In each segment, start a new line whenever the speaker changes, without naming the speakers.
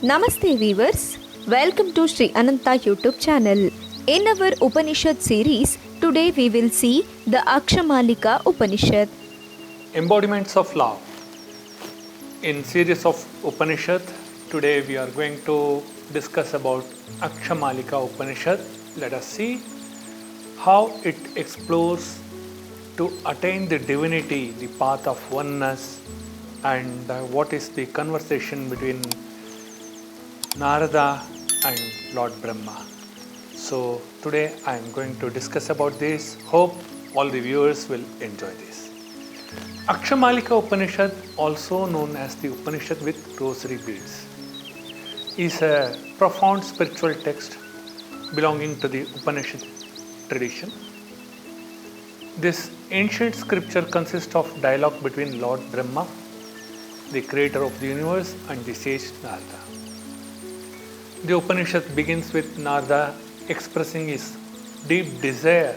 Namaste viewers, welcome to Sri Ananta YouTube channel. In our Upanishad series, today we will see the Akshamalika Upanishad.
Embodiments of love. In series of Upanishad, today we are going to discuss about Akshamalika Upanishad. Let us see how it explores to attain the divinity, the path of oneness, and what is the conversation between Narada and Lord Brahma. So today I am going to discuss about this. Hope all the viewers will enjoy this. Akshamalika Upanishad, also known as the Upanishad with rosary beads, is a profound spiritual text belonging to the Upanishad tradition. This ancient scripture consists of dialogue between Lord Brahma, the creator of the universe, and the sage Narada. The Upanishad begins with Narada expressing his deep desire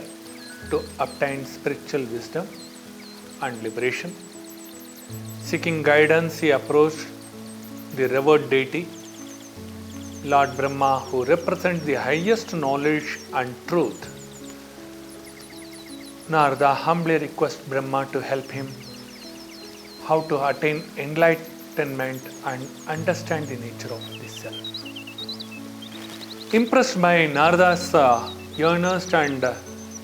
to obtain spiritual wisdom and liberation. Seeking guidance, he approached the revered deity, Lord Brahma, who represents the highest knowledge and truth. Narada humbly requests Brahma to help him how to attain enlightenment and understand the nature of the self. Impressed by Narada's earnest and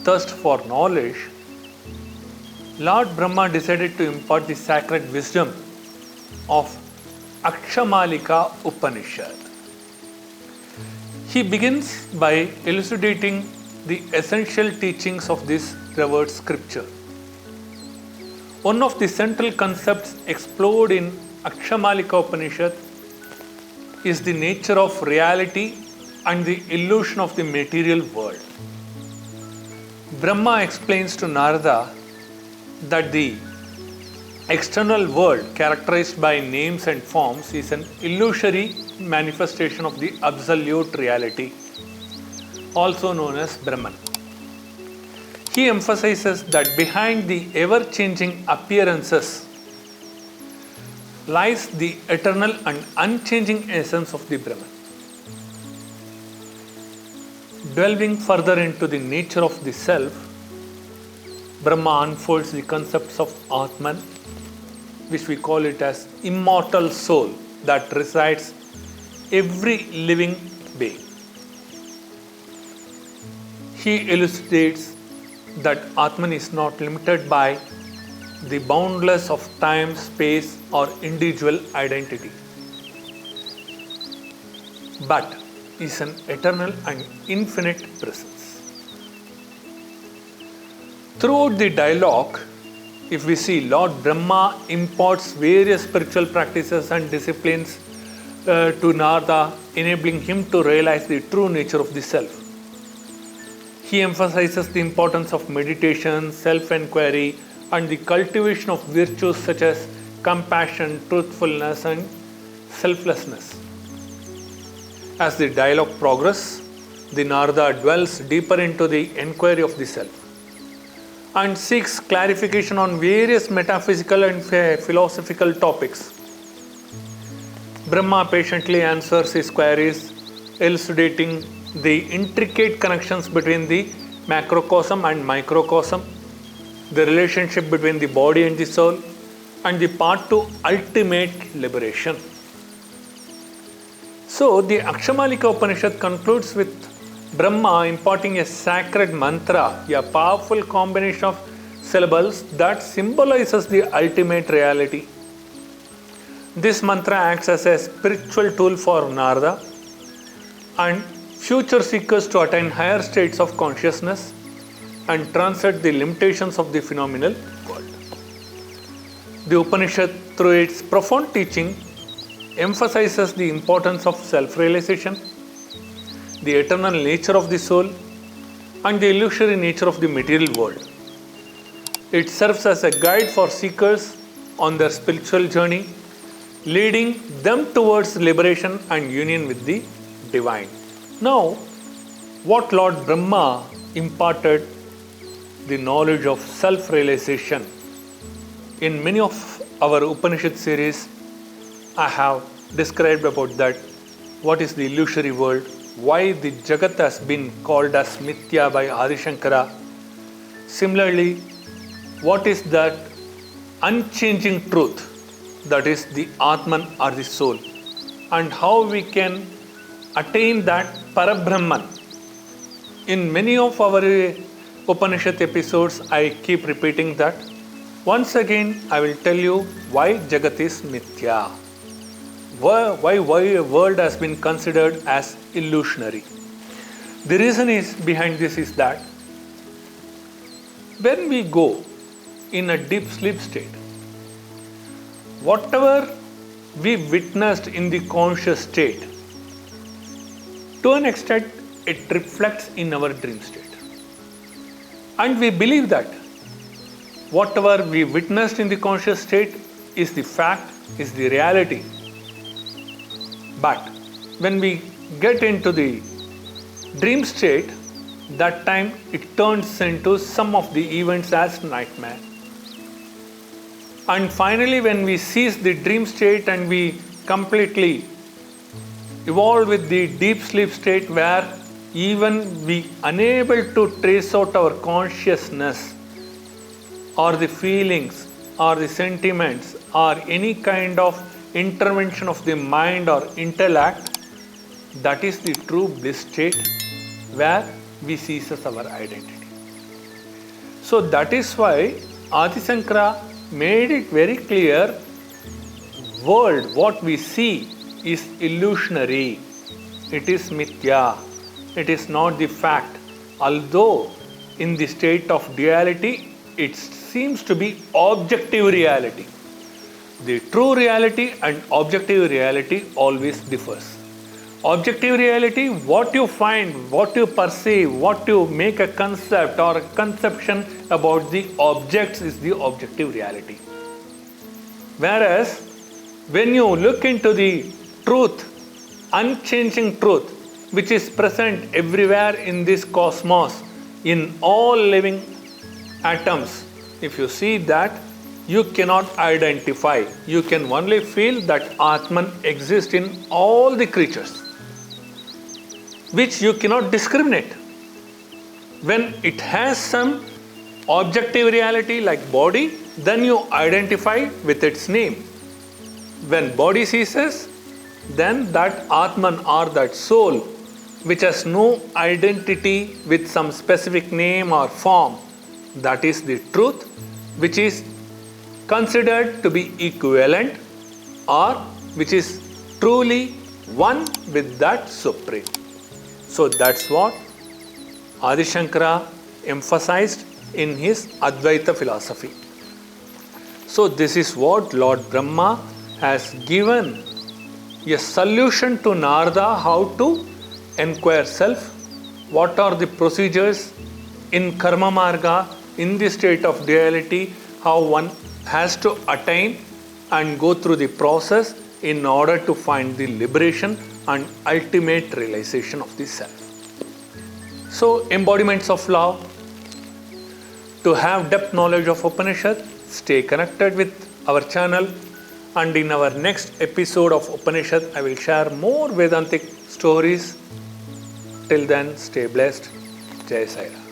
thirst for knowledge, Lord Brahma decided to impart the sacred wisdom of Akshamalika Upanishad. He begins by elucidating the essential teachings of this revered scripture. One of the central concepts explored in Akshamalika Upanishad is the nature of reality and the illusion of the material world. Brahma explains to Narada that the external world, characterized by names and forms, is an illusory manifestation of the absolute reality, also known as Brahman. He emphasizes that behind the ever-changing appearances lies the eternal and unchanging essence of the Brahman. Delving further into the nature of the self, Brahma unfolds the concepts of Atman, which we call it as immortal soul that resides every living being. He elucidates that Atman is not limited by the boundless of time, space, or individual identity, but is an eternal and infinite presence. Throughout the dialogue, if we see, Lord Brahma imparts various spiritual practices and disciplines to Narada, enabling him to realize the true nature of the self. He emphasizes the importance of meditation, self-inquiry, and the cultivation of virtues such as compassion, truthfulness, and selflessness. As the dialogue progresses, the Narada dwells deeper into the inquiry of the self and seeks clarification on various metaphysical and philosophical topics. Brahma patiently answers his queries, elucidating the intricate connections between the macrocosm and microcosm, the relationship between the body and the soul, and the path to ultimate liberation. So, the Akshamalika Upanishad concludes with Brahma imparting a sacred mantra, a powerful combination of syllables that symbolizes the ultimate reality. This mantra acts as a spiritual tool for Narada and future seekers to attain higher states of consciousness and transcend the limitations of the phenomenal world. The Upanishad, through its profound teaching, emphasizes the importance of self-realization, the eternal nature of the soul, and the illusory nature of the material world. It serves as a guide for seekers on their spiritual journey, leading them towards liberation and union with the divine. Now, what Lord Brahma imparted the knowledge of self-realization. In many of our Upanishad series, I have described about that what is the illusory world, why the Jagat has been called as Mithya by Adi Shankara. Similarly, what is that unchanging truth, that is the Atman or the soul, and how we can attain that Parabrahman. In many of our Upanishad episodes, I keep repeating that. Once again, I will tell you why Jagat is Mithya. Why a world has been considered as illusionary. The reason behind this is that when we go in a deep sleep state, whatever we witnessed in the conscious state, to an extent it reflects in our dream state. And we believe that whatever we witnessed in the conscious state is the fact, is the reality. But when we get into the dream state, that time it turns into some of the events as nightmare. And finally, when we cease the dream state and we completely evolve with the deep sleep state, where even we unable to trace out our consciousness or the feelings or the sentiments or any kind of intervention of the mind or intellect, that is the true bliss state where we ceases our identity. So that is why Adi Shankara made it very clear, world what we see is illusionary, it is mithya, it is not the fact. Although in the state of duality it seems to be objective reality. The true reality and objective reality always differs. Objective reality, what you find, what you perceive, what you make a concept or a conception about the objects is the objective reality. Whereas when you look into the truth, unchanging truth, which is present everywhere in this cosmos, in all living atoms, if you see that, you cannot identify. You can only feel that Atman exists in all the creatures, which you cannot discriminate. When it has some objective reality like body, then you identify with its name. When body ceases, then that Atman or that soul, which has no identity with some specific name or form, that is the truth, which is considered to be equivalent or which is truly one with that Supreme. So that's what Adi Shankara emphasized in his Advaita philosophy. So this is what Lord Brahma has given a solution to Narada, how to enquire self, what are the procedures in Karma Marga, in the state of duality, how one has to attain and go through the process in order to find the liberation and ultimate realization of the self. So, embodiments of love. To have depth knowledge of Upanishad, stay connected with our channel, and in our next episode of Upanishad, I will share more Vedantic stories. Till then, stay blessed. Jai Sai Ram.